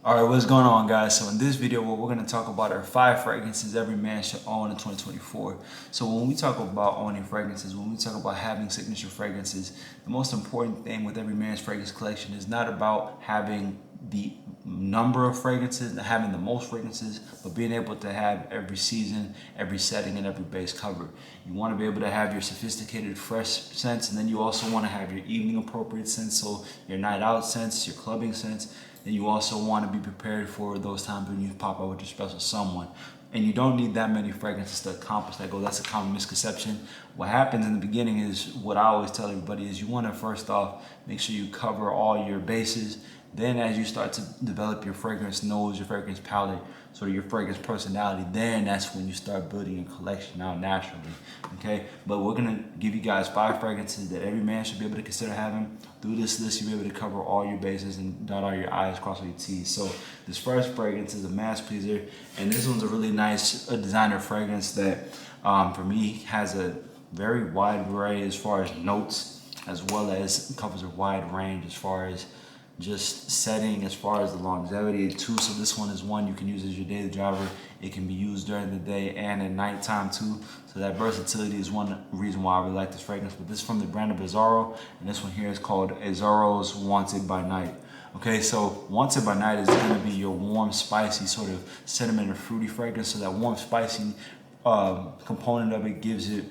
All right, what's going on, guys? So in this video, what we're going to talk about are 5 fragrances every man should own in 2024. So when we talk about owning fragrances, when we talk about having signature fragrances, the most important thing with every man's fragrance collection is not about having the number of fragrances, not having the most fragrances, but being able to have every season, every setting, and every base covered. You want to be able to have your sophisticated, fresh scents, and then you also want to have your evening appropriate scents, so your night out scents, your clubbing scents. Then you also want to be prepared for those times when you pop out with your special someone. And you don't need that many fragrances to accomplish that goal. That's a common misconception. What happens in the beginning is what I always tell everybody is you want to first off make sure you cover all your bases. Then as you start to develop your fragrance nose, your fragrance palette, sort of your fragrance personality, then that's when you start building your collection out naturally, okay? But we're gonna give you guys 5 fragrances that every man should be able to consider having. Through this list, you'll be able to cover all your bases and dot all your I's, cross all your T's. So this first fragrance is a mass pleaser, and this one's a really nice designer fragrance that, for me, has a very wide variety as far as notes, as well as covers a wide range as far as just setting, as far as the longevity too. So this one is one you can use as your daily driver. It can be used during the day and at nighttime too. So that versatility is one reason why I really like this fragrance. But this is from the brand of Azzaro, and this one here is called Azzaro's Wanted by Night. Okay, so Wanted by Night is gonna be your warm, spicy, sort of cinnamon and fruity fragrance. So that warm, spicy component of it gives it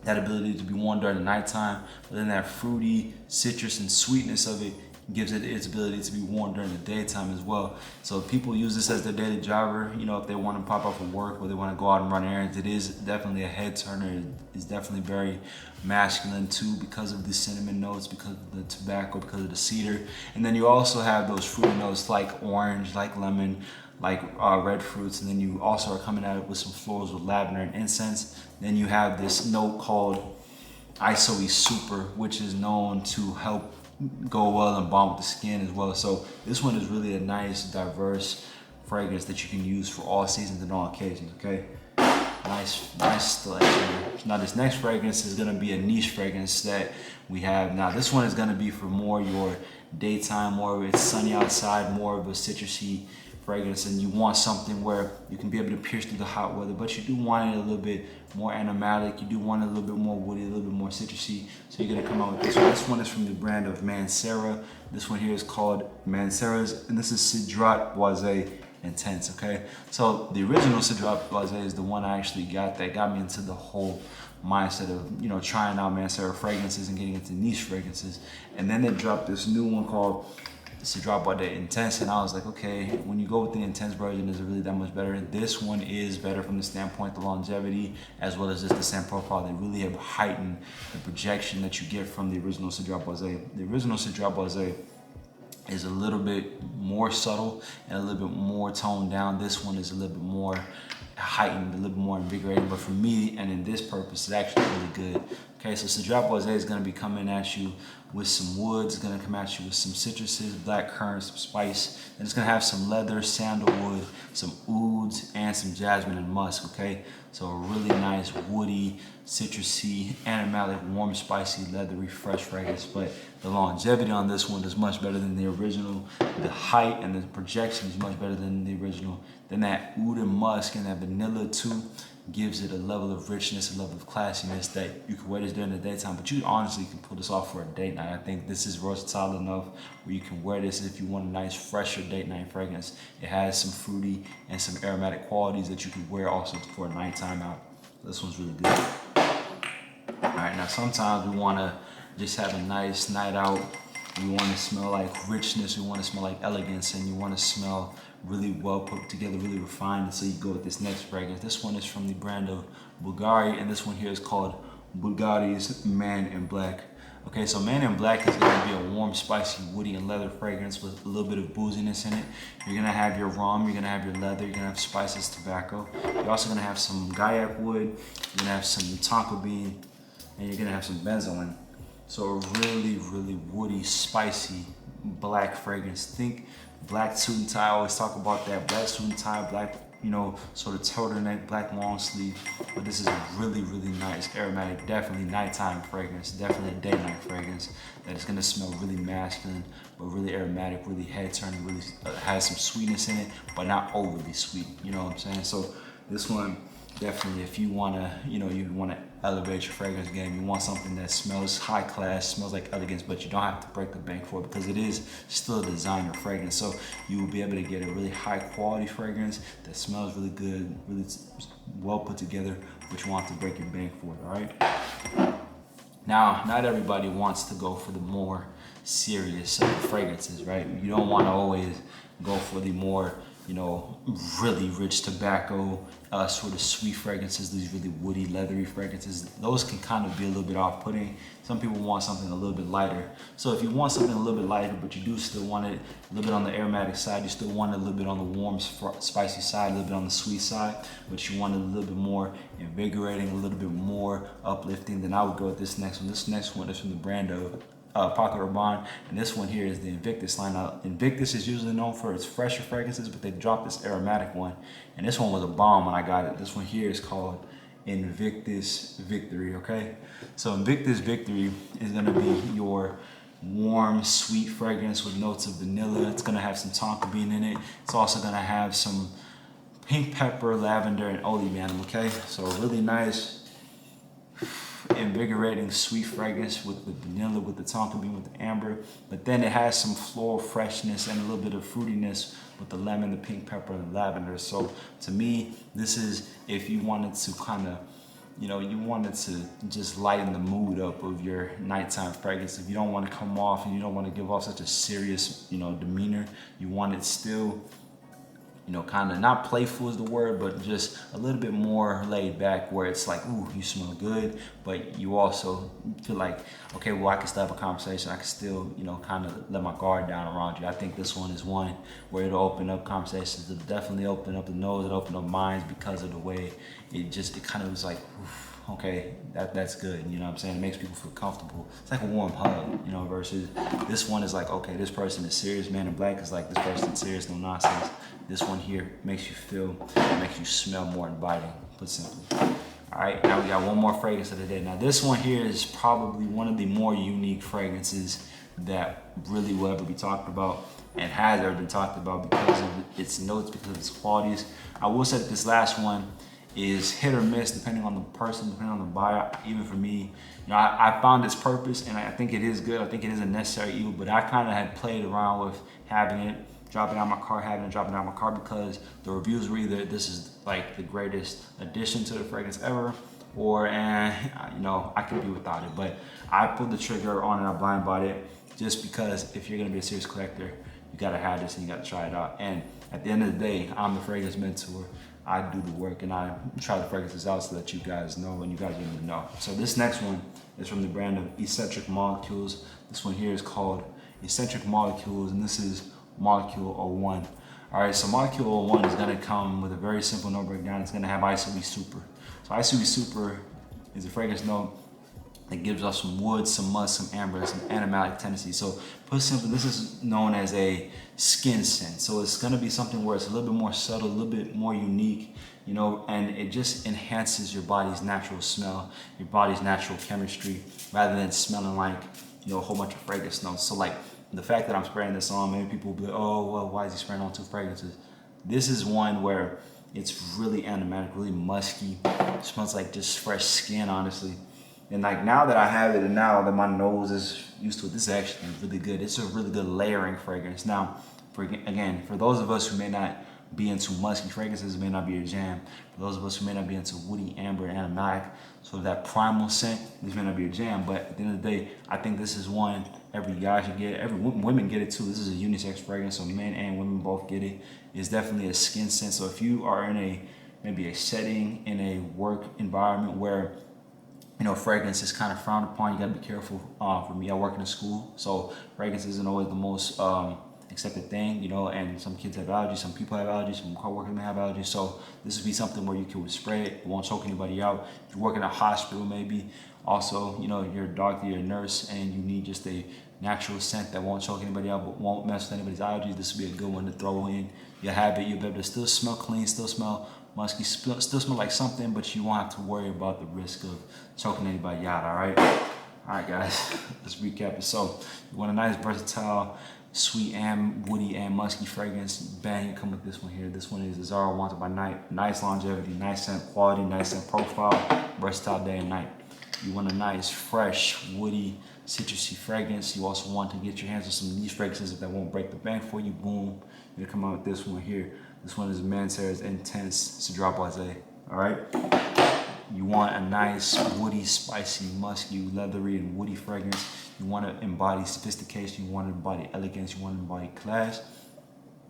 that ability to be worn during the nighttime, but then that fruity citrus and sweetness of it gives it its ability to be worn during the daytime as well. So people use this as their daily driver, you know, if they want to pop out for work or they want to go out and run errands. It is definitely a head turner. It's definitely very masculine too, because of the cinnamon notes, because of the tobacco, because of the cedar. And then you also have those fruity notes like orange, like lemon, like red fruits, and then you also are coming at it with some florals with lavender and incense. Then you have this note called ISOE Super, which is known to help go well and bond with the skin as well. So this one is really a nice, diverse fragrance that you can use for all seasons and all occasions, okay? Nice selection. Now this next fragrance is gonna be a niche fragrance that we have. Now this one is gonna be for more your daytime, more of it's sunny outside, more of a citrusy fragrance, and you want something where you can be able to pierce through the hot weather, but you do want it a little bit more aromatic, you do want it a little bit more woody, a little bit more citrusy, so you're gonna come out with this one. This one is from the brand of Maneras. This one here is called Maneras, and this is Cedrat Boisé Intense, okay? So the original Cedrat Boisé is the one I actually got that got me into the whole mindset of, you know, trying out Maneras fragrances and getting into niche fragrances. And then they dropped this new one called Cedrat Boisé Intense, and I was like, okay, when you go with the intense version, is it really that much better? This one is better from the standpoint of longevity, as well as just the scent profile. They really have heightened the projection that you get from the original Cedrat Boisé. The original Cedrat Boisé is a little bit more subtle and a little bit more toned down. This one is a little bit more heightened, a little bit more invigorating, but for me and in this purpose, it's actually really good. Okay, so Cedrat Boisé is gonna be coming at you with some woods, it's gonna come at you with some citruses, black currant, some spice, and it's gonna have some leather, sandalwood, some ouds, and some jasmine and musk, okay? So a really nice woody, citrusy, aromatic, warm, spicy, leathery, fresh fragrance, but the longevity on this one is much better than the original. The height and the projection is much better than the original. Then that oud and musk and that vanilla too gives it a level of richness, a level of classiness that you can wear this during the daytime, but you honestly can pull this off for a date night. I think this is versatile enough where you can wear this if you want a nice, fresher date night fragrance. It has some fruity and some aromatic qualities that you can wear also for a nighttime out. This one's really good. All right, now sometimes we want to just have a nice night out. We want to smell like richness, we want to smell like elegance, and you want to smell really well put together, really refined. So you go with this next fragrance. This one is from the brand of Bulgari, and this one here is called Bulgari's Man in Black. Okay, so Man in Black is going to be a warm, spicy, woody, and leather fragrance with a little bit of booziness in it. You're going to have your rum, you're going to have your leather, you're going to have spices, tobacco. You're also going to have some Gaiac wood, you're going to have some tonka bean, and you're going to have some benzoin. So a really, really woody, spicy, black fragrance. Think black suit and tie. I always talk about that. Black suit and tie, black you know, sort of turtleneck, black long sleeve. But this is a really, really nice aromatic, definitely nighttime fragrance, definitely a day night fragrance that is gonna smell really masculine, but really aromatic, really head turning, really has some sweetness in it, but not overly sweet. You know what I'm saying? So this one, definitely, if you wanna, you wanna elevate your fragrance game, you want something that smells high class, smells like elegance, but you don't have to break the bank for it because it is still a designer fragrance. So you will be able to get a really high quality fragrance that smells really good, really well put together, but you want to break your bank for it, all right? Now, not everybody wants to go for the more serious fragrances, right? You don't want to always go for the more, really rich tobacco, sort of sweet fragrances, these really woody, leathery fragrances. Those can kind of be a little bit off-putting. Some people want something a little bit lighter. So if you want something a little bit lighter, but you do still want it a little bit on the aromatic side, you still want it a little bit on the warm, spicy side, a little bit on the sweet side, but you want it a little bit more invigorating, a little bit more uplifting, then I would go with this next one. This next one is from the brand of Paco Rabanne, and this one here is the Invictus line. Now, Invictus is usually known for its fresher fragrances, but they dropped this aromatic one, and this one was a bomb when I got it. This one here is called Invictus Victory, okay? So Invictus Victory is gonna be your warm, sweet fragrance with notes of vanilla. It's gonna have some tonka bean in it. It's also gonna have some pink pepper, lavender, and oleander, okay? So really nice, invigorating sweet fragrance with vanilla, with the tonka bean, with the amber, but then it has some floral freshness and a little bit of fruitiness with the lemon, the pink pepper, and the lavender. So to me, this is if you wanted to kind of, you wanted to just lighten the mood up of your nighttime fragrance. If you don't want to come off and you don't want to give off such a serious, demeanor, you want it still, kind of not playful is the word, but just a little bit more laid back where it's like, ooh, you smell good, but you also feel like, okay, well, I can still have a conversation. I can still, kind of let my guard down around you. I think this one is one where it'll open up conversations. It'll definitely open up the nose, it'll open up minds because of the way it kind of was like, oof, okay, that's good, you know what I'm saying? It makes people feel comfortable. It's like a warm hug, versus this one is like, okay, this person is serious. Man in Black is like, this person's serious, no nonsense. This one here makes you smell more inviting, put simply. All right, now we got one more fragrance of the day. Now this one here is probably one of the more unique fragrances that really will ever be talked about and has ever been talked about because of its notes, because of its qualities. I will say that this last one is hit or miss depending on the person, depending on the buyer. Even for me, I found its purpose and I think it is good. I think it is a necessary evil, but I kind of had played around with having it, dropping out my car, having it dropping out my car because the reviews were either this is like the greatest addition to the fragrance ever, or I could be without it. But I pulled the trigger on it, I blind bought it just because if you're gonna be a serious collector, you gotta have this and you gotta try it out. And at the end of the day, I'm the fragrance mentor. I do the work and I try the fragrances out so that you guys know and you guys need to know. So this next one is from the brand of Eccentric Molecules. This one here is called Eccentric Molecules, and this is Molecule 01. All right, so Molecule 01 is gonna come with a very simple note breakdown. It's gonna have ISOE Super. So ISOE Super is a fragrance note that gives us some wood, some musk, some amber, some animalic tendencies. So put simply, this is known as a skin scent. So it's gonna be something where it's a little bit more subtle, a little bit more unique, and it just enhances your body's natural smell, your body's natural chemistry, rather than smelling like, a whole bunch of fragrance notes. So like the fact that I'm spraying this on, maybe people will be like, oh, well, why is he spraying on 2 fragrances? This is one where it's really animatic, really musky. It smells like just fresh skin, honestly. And like now that I have it and now that my nose is used to it, this is actually really good. It's a really good layering fragrance. Now, for those of us who may not be into musky fragrances, may not be your jam. For those of us who may not be into woody, amber, and animatic, so that primal scent, this may not be your jam. But at the end of the day, I think this is one every guy should get. Every women get it too. This is a unisex fragrance, so men and women both get it. It's definitely a skin scent. So if you are in maybe a setting, in a work environment where fragrance is kind of frowned upon, you gotta be careful. For me, I work in a school, so fragrance isn't always the most accepted thing, and some kids have allergies, some people have allergies, some coworkers may have allergies. So this would be something where you could spray it won't choke anybody out. If you work in a hospital, maybe also, you're a doctor, you're a nurse, and you need just a natural scent that won't choke anybody out but won't mess with anybody's allergies. This would be a good one to throw in. You'll have it. You'll be able to still smell clean, still smell musky, still smell like something, but you won't have to worry about the risk of choking anybody out, all right? All right, guys, let's recap it. So you want a nice, versatile, sweet and woody and musky fragrance. Bang, you come with this one here. This one is the Zara Wanted by Night. Nice longevity, nice scent quality, nice scent profile, versatile day and night. You want a nice, fresh, woody, citrusy fragrance. You also want to get your hands on some of these fragrances that won't break the bank for you. Boom, you're gonna come out with this one here. This one is Maneras Intense Cedar Boisé. All right. You want a nice, woody, spicy, musky, leathery, and woody fragrance. You want to embody sophistication. You want to embody elegance. You want to embody class.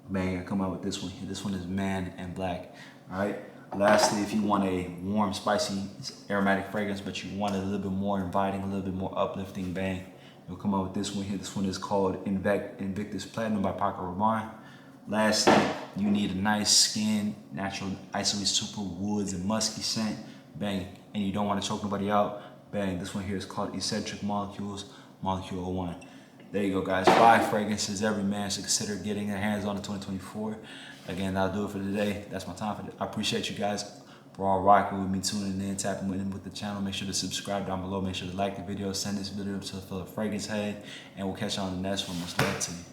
Bang, I come out with this one here. This one is Man and Black. All right. Lastly, if you want a warm, spicy, aromatic fragrance, but you want it a little bit more inviting, a little bit more uplifting, bang, you'll come out with this one here. This one is called Invictus Platinum by Paco Rabanne. Lastly, you need a nice skin, natural, isolated super woods and musky scent, bang, and you don't want to choke nobody out, bang. This one here is called Eccentric Molecules, Molecule 01. There you go, guys. 5 fragrances every man should consider getting their hands on in 2024. Again, that'll do it for today. That's my time for it. I appreciate you guys for all rocking with me, tuning in, tapping in with the channel. Make sure to subscribe down below. Make sure to like the video, send this video to the fragrance head, and we'll catch you on the next one. Much love to you.